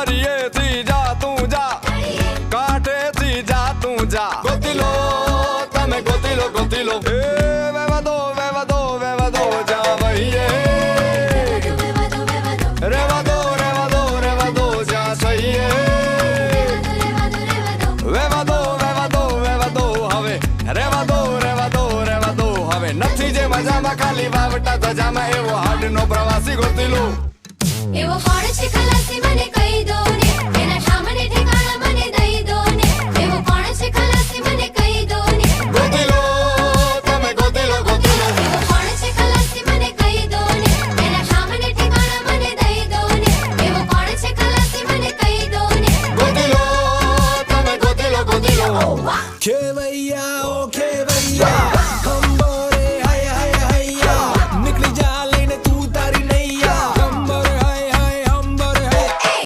દરિયેથી જા તું જા, કાંઠેથી જા તું જા. ગોતી લો તમે ગોતી લો ગોતી લો. એ વેવા દો વેવા દો વેવા દો જા વહીએ. રેવા દો રેવા દો રેવા દો જા સહીએ. વેવા દો વેવા દો વેવા દો હવે. રેવા દો રેવા દો રેવા દો હવે. નથી જે મજામાં ખાલી વાવટા ધજામાં એવો હાડનો પ્રવાસી ગોતી લો.